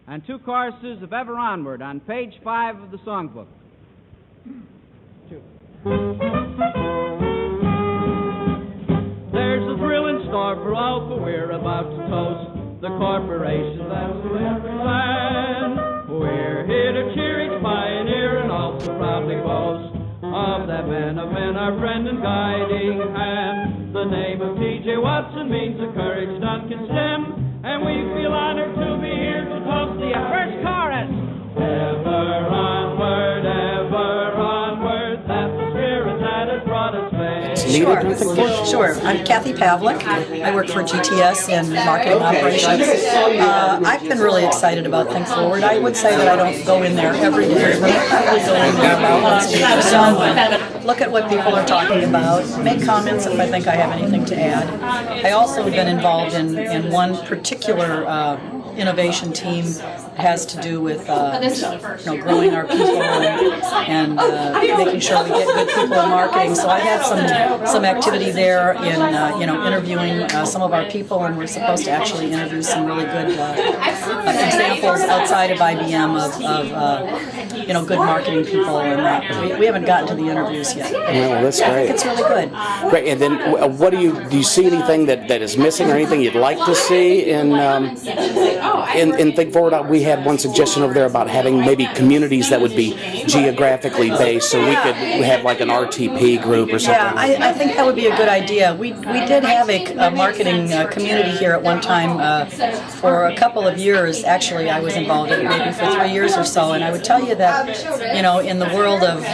and 2 choruses of Ever Onward on page 5 of the songbook. 2. There's a thrill in store for all, for we're about to toast the corporation that's in every land. We're here to cheer each pioneer and also proudly boast of that man of men, our friend and guiding hand. The name of T.J. Watson means a courage none can stem, and we feel honored to be here to toast the first chorus. Ever onward, that's the spirit that has brought us fame. Sure. I'm Kathy Pavlik. I work for GTS in marketing operations. I've been really excited about ThinkForward. I would say that I don't go in there every day, but I probably go in there about once a week or so. Look at what people are talking about, make comments if I think I have anything to add. I also have been involved in one particular innovation team that has to do with growing our people and making sure we get good people in marketing. So I had some activity there in interviewing some of our people, and we're supposed to actually interview some really good examples outside of IBM of good marketing people, and we haven't gotten to the interviews yet. Well, that's great. I think it's really good. Great. And then, what do you see anything that is missing, or anything you'd like to see in ThinkForward? We had one suggestion over there about having maybe communities that would be geographically based, so we could have like an RTP group or something. Yeah, I think that would be a good idea. We did have a marketing community here at one time for a couple of years. Actually, I was involved in it maybe for 3 years or so, and I would tell you that in the world of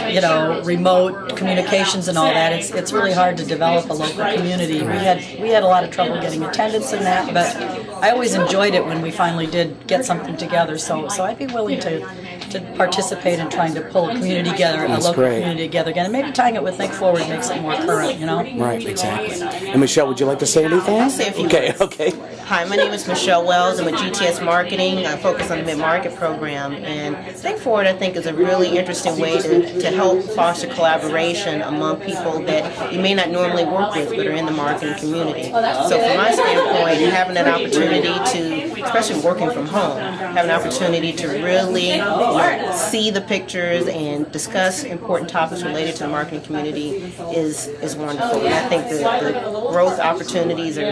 remote communications and all that, it's really hard to develop a local community. We had a lot of trouble getting attendance in that, but I always enjoyed it when we finally did get something together. So I'd be willing to participate in trying to pull a community together, a local community together again, and maybe tying it with ThinkForward makes it more current. Right, exactly. And Michelle, would you like to say anything? I'll say a few words. Okay. Hi, my name is Michelle Wells. I'm with GTS Marketing. I focus on the mid-market program, and ThinkForward, I think, is a really interesting way to help foster collaboration among people that you may not normally work with but are in the marketing community. So from my standpoint, having an opportunity to, especially working from home, have an opportunity to really see the pictures and discuss important topics related to the marketing community is wonderful. And I think the growth opportunities are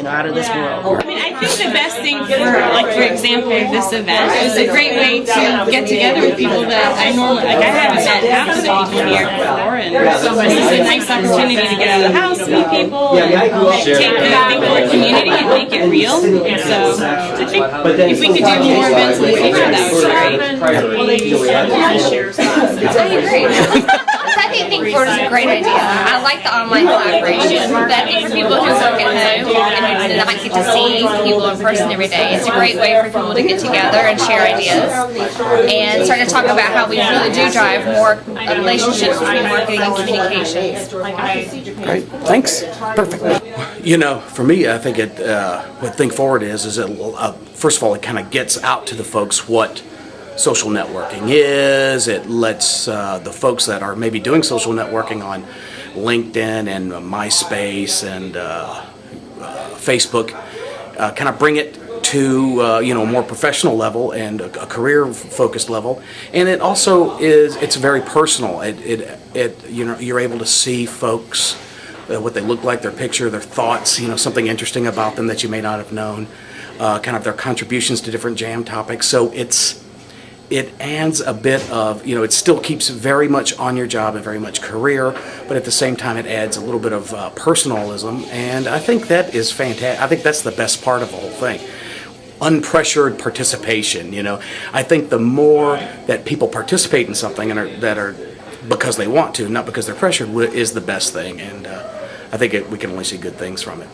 out of this world. I mean, I think the best thing for example, this event is a great way to get together with people that I normally, I haven't met half of the people here before, and this is a nice opportunity to get out of the house, meet people, and take the ThinkForward community and make it real. And so I think if we could do more events in the future, that would be great. I agree. I think ThinkForward is a great idea. I like the online collaboration, but I think for people who work at home and do not get to see people in person every day, it's a great way for people to get together and share ideas and start to talk about how we really do drive more relationships between marketing and communications. Great, thanks. Perfect. For me, I think what ThinkForward is it first of all, it kind of gets out to the folks what social networking is. It lets the folks that are maybe doing social networking on LinkedIn and MySpace and Facebook kind of bring it to a more professional level and a career-focused level. And it also it's very personal. You're able to see folks what they look like, their picture, their thoughts, something interesting about them that you may not have known, kind of their contributions to different jam topics. So it adds a bit of, it still keeps very much on your job and very much career, but at the same time it adds a little bit of personalism, and I think that is fantastic. I think that's the best part of the whole thing. Unpressured participation, I think the more that people participate in something and that are because they want to, not because they're pressured, is the best thing, and I think we can only see good things from it.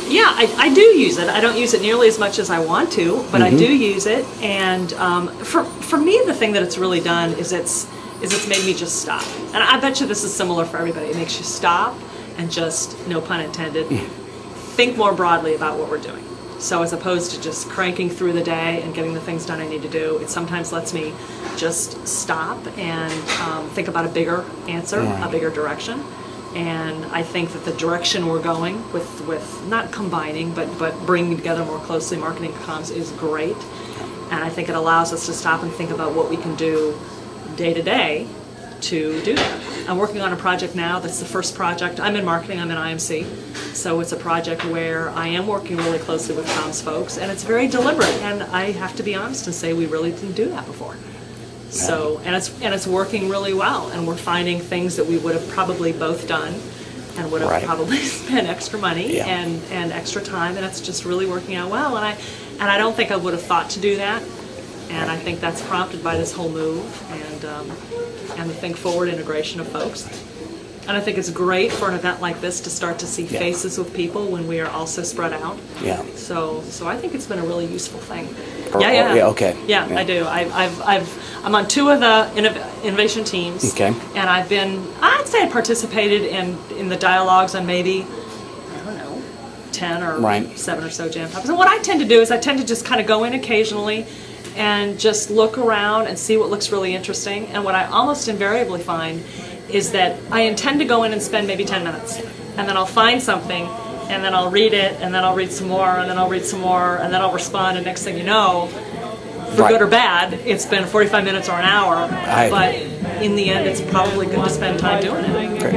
Yeah, I do use it. I don't use it nearly as much as I want to, but I do use it. And for me, the thing that it's really done is it's made me just stop. And I bet you this is similar for everybody. It makes you stop and just, no pun intended, think more broadly about what we're doing. So as opposed to just cranking through the day and getting the things done I need to do, it sometimes lets me just stop and think about a bigger answer, a bigger direction. And I think that the direction we're going with not combining, but bringing together more closely marketing and comms is great. And I think it allows us to stop and think about what we can do day to day to do that. I'm working on a project now that's the first project. I'm in marketing, I'm in IMC, so it's a project where I am working really closely with comms folks, and it's very deliberate, and I have to be honest and say we really didn't do that before. So, and it's working really well, and we're finding things that we would have probably both done and would have probably spent extra money and extra time, and it's just really working out well. And I don't think I would have thought to do that, and I think that's prompted by this whole move and the ThinkForward integration of folks. And I think it's great for an event like this to start to see faces with people when we are also spread out. Yeah. So I think it's been a really useful thing. Okay. Yeah, I do. I'm on 2 of the innovation teams. Okay. And I'd say I participated in the dialogues on maybe, I don't know, 10 or 7 or so jam topics. And what I tend to do is I tend to just kind of go in occasionally and just look around and see what looks really interesting. And what I almost invariably find is that I intend to go in and spend maybe 10 minutes. And then I'll find something, and then I'll read it, and then I'll read some more, and then I'll read some more, and then I'll respond, and next thing you know, for good or bad, it's been 45 minutes or an hour. But in the end, it's probably good to spend time doing it. Great.